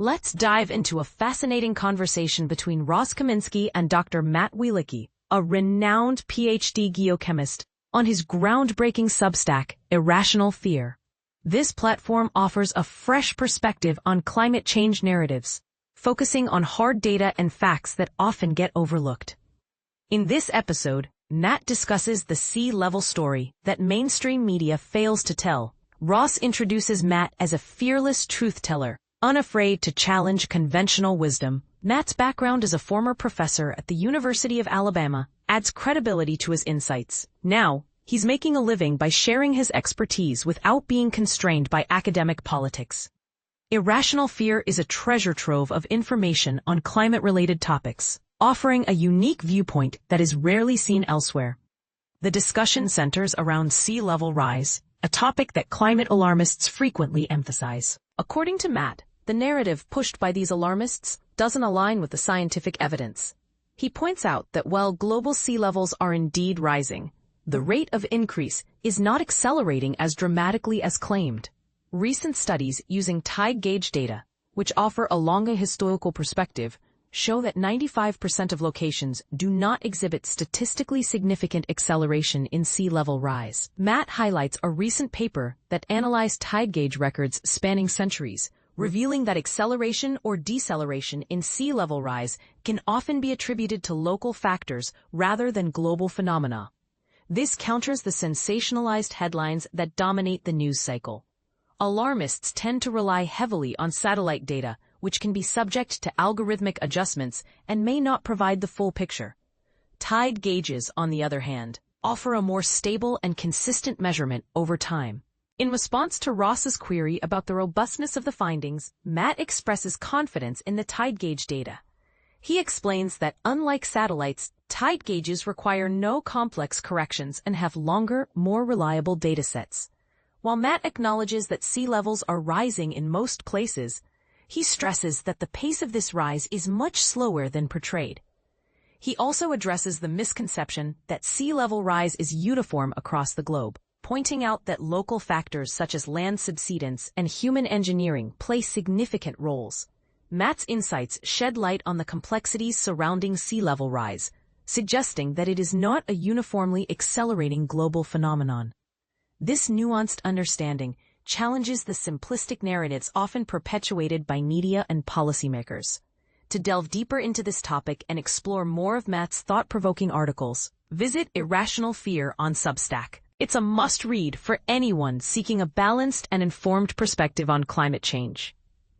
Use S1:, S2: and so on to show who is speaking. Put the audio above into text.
S1: Let's dive into a fascinating conversation between Ross Kaminsky and Dr. Matt Wielicki, a renowned PhD geochemist, on his groundbreaking substack, Irrational Fear. This platform offers a fresh perspective on climate change narratives, focusing on hard data and facts that often get overlooked. In this episode, Matt discusses the sea level story that mainstream media fails to tell. Ross introduces Matt as a fearless truth teller, unafraid to challenge conventional wisdom. Matt's background as a former professor at the University of Alabama adds credibility to his insights. Now, he's making a living by sharing his expertise without being constrained by academic politics. Irrational Fear is a treasure trove of information on climate-related topics, offering a unique viewpoint that is rarely seen elsewhere. The discussion centers around sea level rise, a topic that climate alarmists frequently emphasize. According to Matt, the narrative pushed by these alarmists doesn't align with the scientific evidence. He points out that while global sea levels are indeed rising, the rate of increase is not accelerating as dramatically as claimed. Recent studies using tide gauge data, which offer a longer historical perspective, show that 95% of locations do not exhibit statistically significant acceleration in sea level rise. Matt highlights a recent paper that analyzed tide gauge records spanning centuries, revealing that acceleration or deceleration in sea level rise can often be attributed to local factors rather than global phenomena. This counters the sensationalized headlines that dominate the news cycle. Alarmists tend to rely heavily on satellite data, which can be subject to algorithmic adjustments and may not provide the full picture. Tide gauges, on the other hand, offer a more stable and consistent measurement over time. In response to Ross's query about the robustness of the findings, Matt expresses confidence in the tide gauge data. He explains that unlike satellites, tide gauges require no complex corrections and have longer, more reliable datasets. While Matt acknowledges that sea levels are rising in most places, he stresses that the pace of this rise is much slower than portrayed. He also addresses the misconception that sea level rise is uniform across the globe, pointing out that local factors such as land subsidence and human engineering play significant roles. Matt's insights shed light on the complexities surrounding sea level rise, suggesting that it is not a uniformly accelerating global phenomenon. This nuanced understanding challenges the simplistic narratives often perpetuated by media and policymakers. To delve deeper into this topic and explore more of Matt's thought-provoking articles, visit Irrational Fear on Substack. It's a must-read for anyone seeking a balanced and informed perspective on climate change.